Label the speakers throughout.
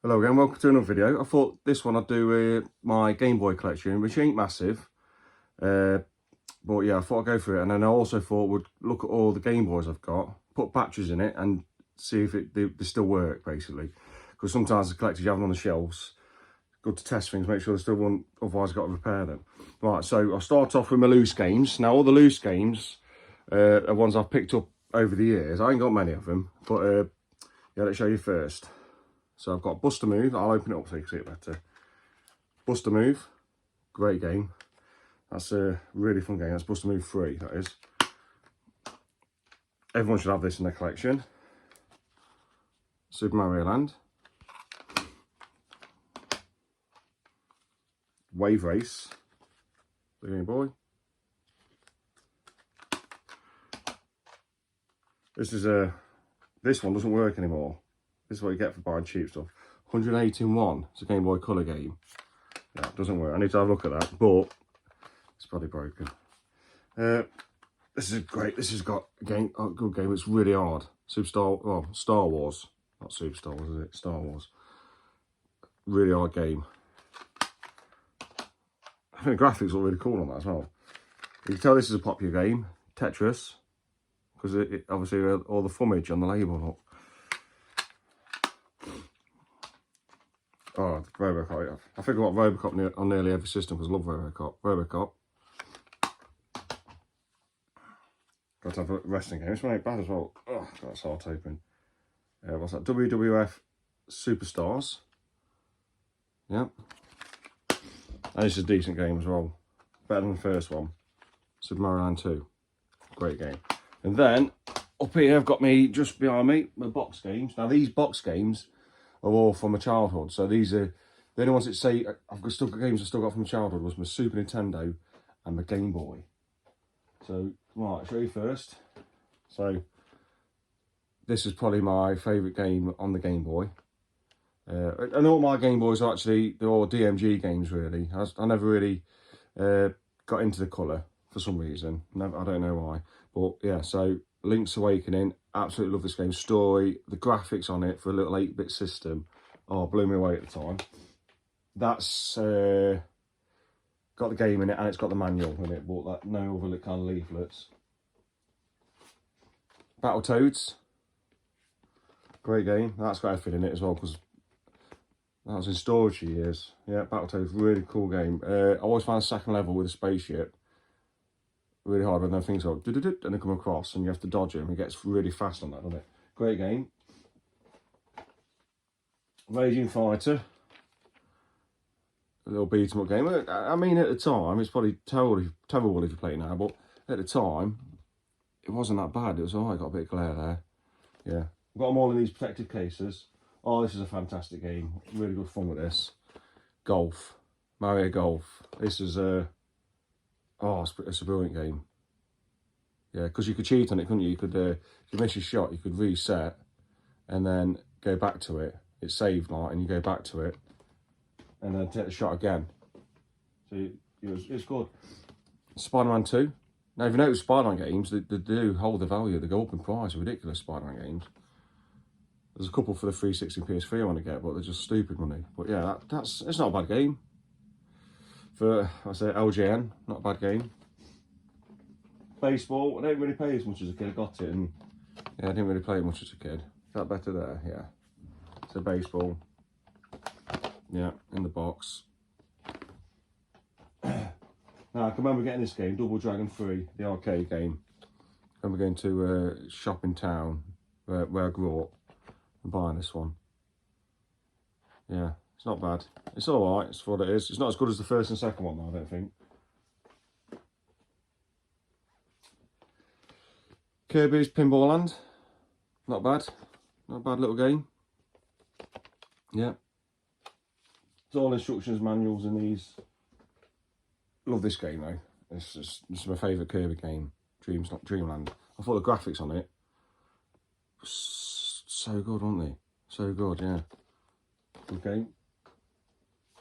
Speaker 1: Hello again, welcome to another video. I thought this one I'd do my Game Boy collection, which ain't massive. But yeah, I thought I'd go through it. And then I also thought we'd look at all the Game Boys I've got, put batteries in it and see if they still work, basically. Because sometimes the collectors you have them on the shelves, good to test things, make sure they still want, otherwise I've got to repair them. Right, so I'll start off with my loose games. Now all the loose games are ones I've picked up over the years. I ain't got many of them, but yeah, let's show you first. So I've got Bust-A-Move. I'll open it up so you can see it better. Bust-A-Move, great game. That's a really fun game. That's Bust-A-Move 3, that is. Everyone should have this in their collection. Super Mario Land. Wave Race, the Game Boy. This one doesn't work anymore. This is what you get for buying cheap stuff. 108-in-1. It's a Game Boy Color game. Yeah, it doesn't work. I need to have a look at that, but it's probably broken. This is great. This has got a good game. It's really hard. Star Wars. Not Superstar Wars, is it? Star Wars. Really hard game. I think the graphics look really cool on that as well. You can tell this is a popular game. Tetris. Because it obviously all the fumage on the label. Look. Oh, Robocop. I think I've got Robocop on nearly every system because I love Robocop. Robocop. Got to have a wrestling game. This one ain't bad as well. Oh, that's hard to open. What's that? WWF Superstars. Yep. And this is a decent game as well. Better than the first one. Super Mario Land 2. Great game. And then, up here I've got me, just behind me, my box games. Now these box games are all from my childhood. So these are, the only ones that say, still got games I still got from my childhood was my Super Nintendo and my Game Boy. So, right, I'll show you first. So, this is probably my favourite game on the Game Boy. And all my Game Boys are actually, they're all DMG games really. I never really got into the colour for some reason. I don't know why. But yeah, so Link's Awakening, absolutely love this game. Story, the graphics on it for a little 8-bit system, oh, blew me away at the time. That's got the game in it and it's got the manual in it, but no other kind of leaflets. Battletoads, great game. That's got everything in it as well because that was in storage for years. Yeah, Battletoads, really cool game. I always found the second level with a spaceship really hard when them things go and they come across and you have to dodge them. It gets really fast on that, doesn't it? Great game. Raging Fighter, a little beat 'em up game. I mean, at the time, it's probably terrible if you play it now, but at the time, it wasn't that bad. It was alright, got a bit of glare there. Yeah. I've got them all in these protective cases. Oh, this is a fantastic game. Really good fun with this. Golf. Mario Golf. This is it's a brilliant game. Yeah, because you could cheat on it, couldn't you? You could, if you miss your shot, you could reset and then go back to it. It's saved, like, and you go back to it and then take the shot again. So it's good. Spider-Man 2. Now, if you notice Spider-Man games, they do hold the value. They go up in price. Ridiculous Spider-Man games. There's a couple for the 360 and PS3 I want to get, but they're just stupid money. But yeah, it's not a bad game. For, I say, LJN, not a bad game. Baseball, I didn't really play as much as a kid. I got it, and yeah, I didn't really play it much as a kid. Is that better there? Yeah. So baseball. Yeah, in the box. Now, I can remember getting this game, Double Dragon 3, the arcade game. I remember going to a shop in town where I grew up and buying this one. Yeah, it's not bad. It's alright, it's what it is. It's not as good as the first and second one though, I don't think. Kirby's Pinball Land. Not bad. Not a bad little game. Yeah. It's all instructions manuals in these. Love this game though. This is my favourite Kirby game. Dreamland. I thought the graphics on it was so good, weren't they? So good, yeah. Good game.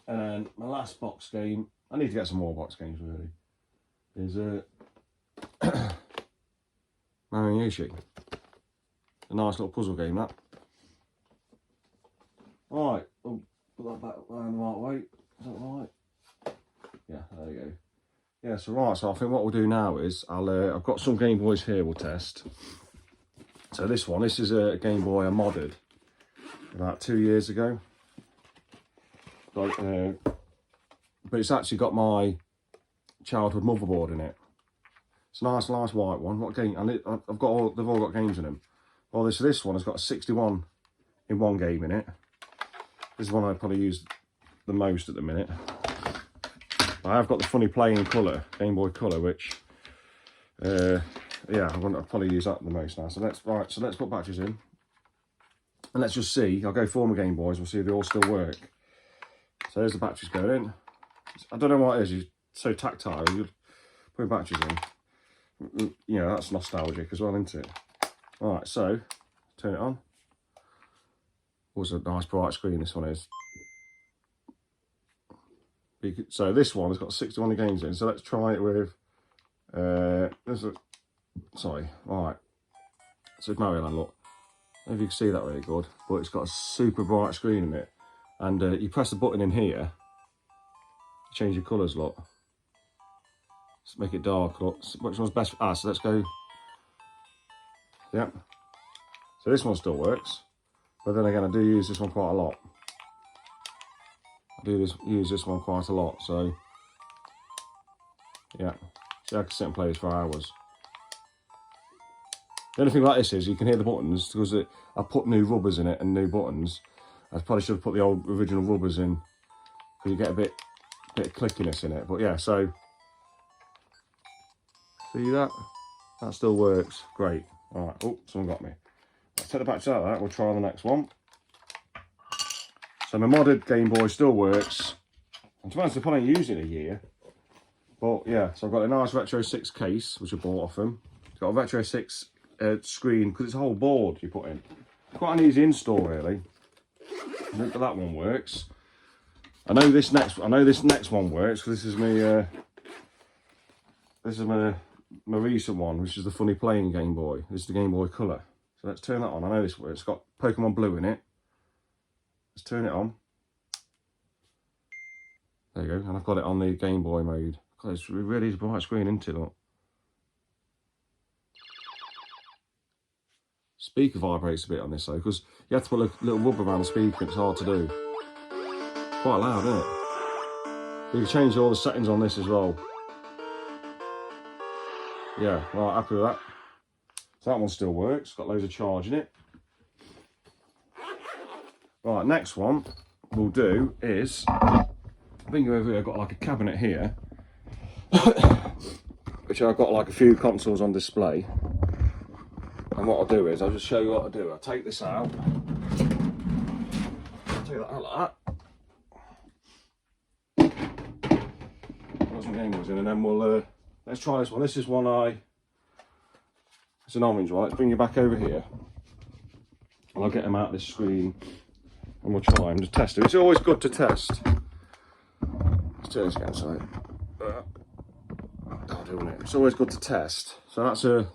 Speaker 1: And then my last box game, I need to get some more box games really, is Mario Yoshi. A nice little puzzle game, that. Alright, we've that back around the right way. Is that right? Yeah, there you go. Yeah, so right, so I think what we'll do now is I've got some Game Boys here we'll test. So this is a Game Boy I modded about 2 years ago. But it's actually got my childhood motherboard in it. It's a nice white one. What game? And they've all got games in them. Well, this one has got a 61 in one game in it. This is one I probably use the most at the minute. I have got the funny playing colour, Game Boy Colour, which, yeah, I'll probably use that the most now. So let's put batteries in. And let's just see, I'll go for my Game Boys, we'll see if they all still work. So there's the batteries going in. I don't know what it is, it's so tactile, you're putting batteries in. You know, that's nostalgic as well, isn't it? Alright, so, turn it on. Also a nice bright screen, this one is. So this one has got 61 games in, so let's try it with, sorry, alright. So it's Mario Land, look. I don't know if you can see that really good, but it's got a super bright screen in it. And you press the button in here, change your colours, look. Let's make it dark, look. Which one's best? So let's go. Yep. So this one still works, but then again, I do use this one quite a lot. Use this one quite a lot, so yeah. See, I can sit and play this for hours. The only thing like this is you can hear the buttons because I put new rubbers in it and new buttons. I probably should have put the old original rubbers in because you get a bit of clickiness in it. But yeah, so see that? That still works. Great. All right. Oh, someone got me. Let's take the batteries out of that. We'll try the next one. So my modded Game Boy still works. And to be honest, I probably use it in a year. But yeah, so I've got a nice Retro 6 case, which I bought off them. It's got a Retro 6 screen, because it's a whole board you put in. Quite an easy install, really. I think that one works. I know this next one works, because this is my recent one, which is the funny playing Game Boy. This is the Game Boy Color. So let's turn that on. I know this works. It's got Pokemon Blue in it. Let's turn it on. There you go. And I've got it on the Game Boy mode. God, it's really a bright screen, isn't it? Look. Speaker vibrates a bit on this though, because you have to put a little rubber around the speaker. It's hard to do. Quite loud, isn't it? You can change all the settings on this as well. Yeah, right, happy with that. So that one still works. Got loads of charge in it. Right, next one we'll do is, I think over here I've got like a cabinet here, which I've got like a few consoles on display. And what I'll do is, I'll just show you what I'll do. I'll take this out. Take that out like that. Put some Game Boys in, and then we'll, let's try this one. This is one it's an orange one. Let's bring you back over here. And I'll get them out of this screen. And we'll try and just test it. It's always good to test. Let's turn this again, sorry. Doing it. It's always good to test. So that's a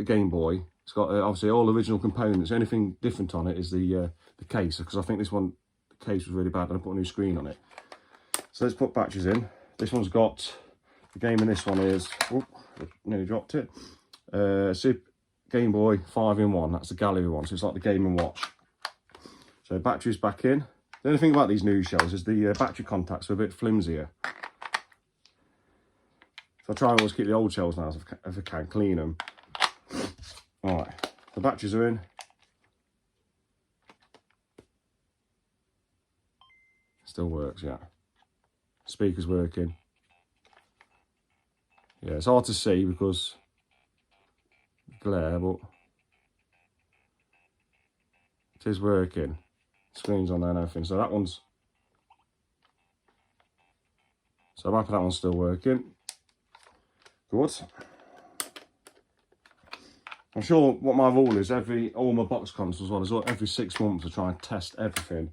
Speaker 1: Game Boy. It's got obviously all original components. The only thing different on it is the case, because I think this one, the case was really bad and I put a new screen on it. So let's put batteries in. This one's got, the game in this one is, oh, nearly dropped it. Super Game Boy 5-in-1. That's the gallery one, so it's like the Game & Watch. So batteries back in. The only thing about these new shells is the battery contacts are a bit flimsier. So I try and always keep the old shells now if I can, clean them. Alright, the batteries are in. Still works, yeah. Speaker's working. Yeah, it's hard to see because glare, but it is working. Screen's on there and everything. So that one's, so I'm happy that one's still working. Good. I'm sure what my rule is, all my box consoles, well, every 6 months I try and test everything,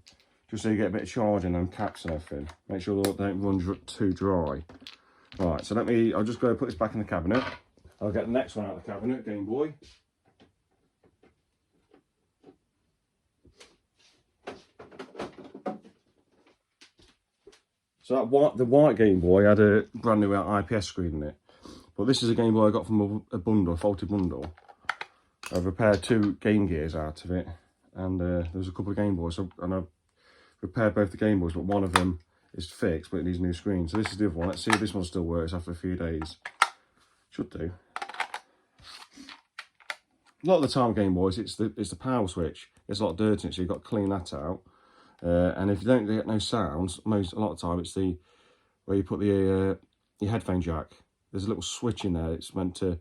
Speaker 1: just so you get a bit of charge in them caps and everything. Make sure they don't run too dry. Right, so I'll just go put this back in the cabinet. I'll get the next one out of the cabinet, Game Boy. So the white Game Boy had a brand new IPS screen in it. But this is a Game Boy I got from a bundle, a faulty bundle. I've repaired 2 Game Gears out of it. And there's a couple of Game Boys. And I've repaired both the Game Boys, but one of them is fixed, but it needs a new screen. So this is the other one. Let's see if this one still works after a few days. Should do. A lot of the time, Game Boys, it's the power switch. There's a lot of dirt in it, so you've got to clean that out. And if you don't get no sounds, a lot of the time it's where you put your headphone jack. There's a little switch in there. It's meant to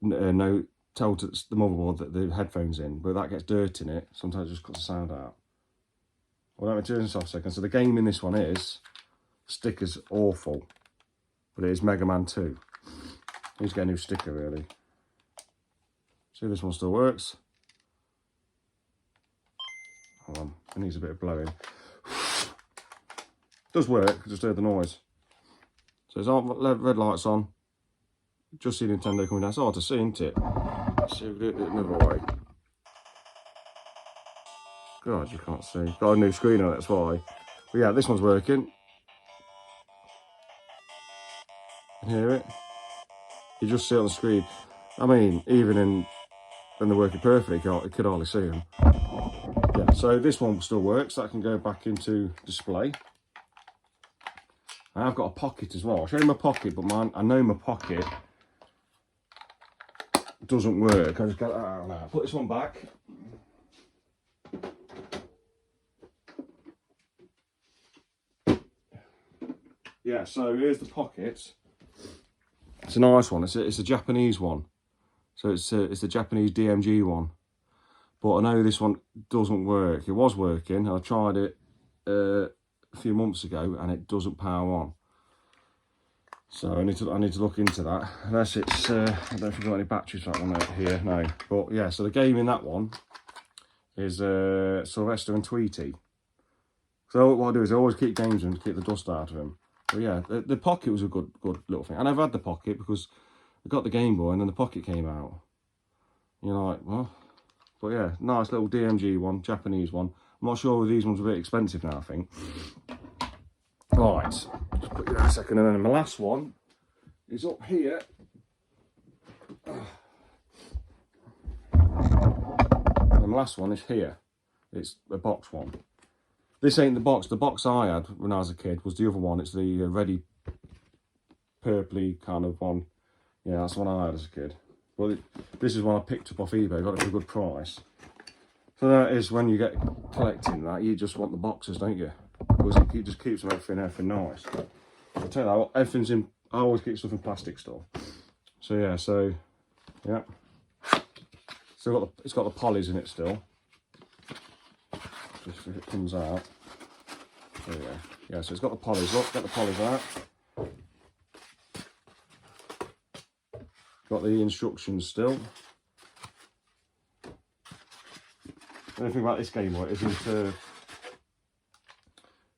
Speaker 1: tell to the motherboard that the headphone's in, but that gets dirt in it. Sometimes it just cuts the sound out. Well, let me turn this off a second. So the game in this one is, sticker's awful, but it is Mega Man 2. Need to get a new sticker, really. See if this one still works. Hold on, it needs a bit of blowing. Does work, just heard the noise. So there's red lights on. Just see Nintendo coming down. It's hard to see, isn't it? Let's see if we do it another way. God, you can't see. Got a new screen on it, that's why. But yeah, this one's working. You hear it? You just see it on the screen. I mean, even when they're working perfectly, you could hardly see them. Yeah, so this one still works. That can go back into display. I've got a pocket as well. I'll show you my pocket, but I know my pocket doesn't work. I'll just get that out now. Put this one back. Yeah, so here's the pocket. It's a nice one. It's a Japanese one. So it's a Japanese DMG one. But I know this one doesn't work. It was working. I tried it a few months ago and it doesn't power on. So I need to look into that. Unless it's I don't know if you've got any batteries for that one out here. No. But yeah, so the game in that one is Sylvester and Tweety. So what I do is I always keep games in to keep the dust out of them. But yeah, the pocket was a good little thing. And I've had the pocket because I got the Game Boy and then the pocket came out. You're like, well, but yeah, nice little DMG one, Japanese one. I'm not sure if these ones are a bit expensive now, I think. Right, just put that a second, and then my last one is up here. And my last one is here. It's a box one. This ain't the box. The box I had when I was a kid was the other one. It's the ready purpley kind of one. Yeah, that's the one I had as a kid. Well, this is one I picked up off eBay. Got it for a good price. So that is when you get collecting that, you just want the boxes, don't you? Because it just keeps everything nice. I'll tell you that, everything's in. I always keep stuff in plastic stuff. So yeah, yeah. Still it's got the polys in it still. Just if it comes out. There we go. Yeah, so it's got the polys. Look, get the polys out. Got the instructions still. The only thing about this Game Boy isn't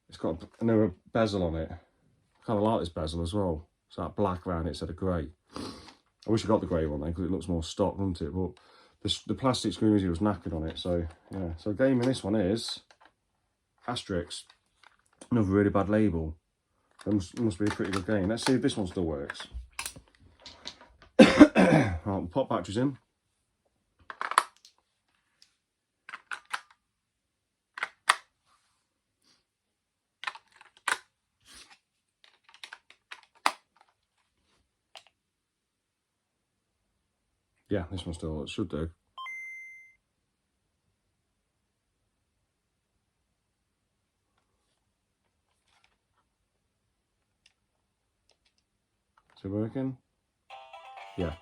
Speaker 1: it's got another bezel on it. I kind of like this bezel as well. It's that black round it instead of grey. I wish I got the grey one then because it looks more stock, doesn't it? But the plastic screen was knackered on it. So yeah. So the game in this one is Asterix. Another really bad label. It must be a pretty good game. Let's see if this one still works. Right, we'll pop batteries in. Yeah, this one still should do. Is it working? Yeah.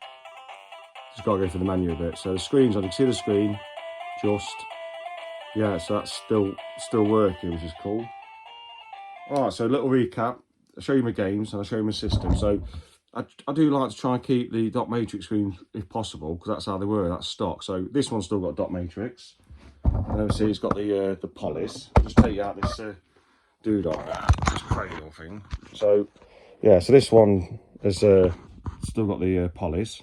Speaker 1: Just got to go through the menu a bit. So the screen's on. You can see the screen. Just. Yeah, so that's still working, which is cool. Alright, so a little recap. I'll show you my games and I'll show you my system. So I do like to try and keep the dot matrix screen if possible, because that's how they were, that's stock. So this one's still got dot matrix. And obviously it's got the polys. I'll just take you out this doodad, this cradle thing. So yeah, so this one has still got the polys.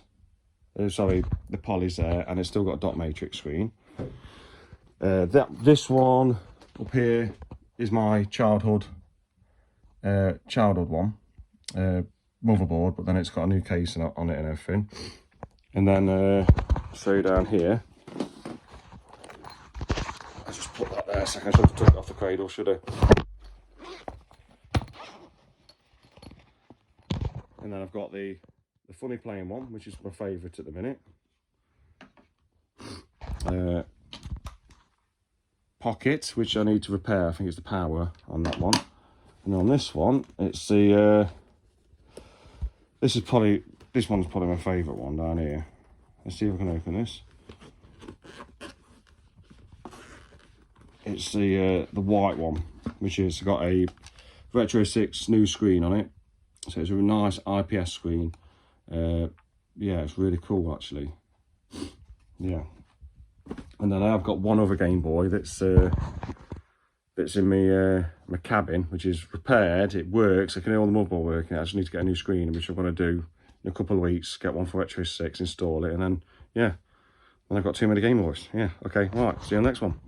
Speaker 1: Sorry, the polys there, and it's still got a dot matrix screen. This one up here is my childhood childhood one, motherboard, but then it's got a new case on it and everything. And then so down here, I just put that there a second. I should have took it off the cradle, should I? And then I've got the funny playing one, which is my favourite at the minute. Pocket, which I need to repair. I think it's the power on that one. And on this one, it's the this one's probably my favourite one down here. Let's see if I can open this. It's the white one, which has got a Retro 6 new screen on it. So it's a nice IPS screen. Yeah, it's really cool actually. Yeah. And then I've got one other Game Boy that's in my cabin, which is repaired. It works. I can hear all the motherboard working. I just need to get a new screen, which I'm going to do in a couple of weeks. Get one for Retro 6, install it, and then yeah. Then I've got too many Game Boys. Yeah. Okay. All right. See you on the next one.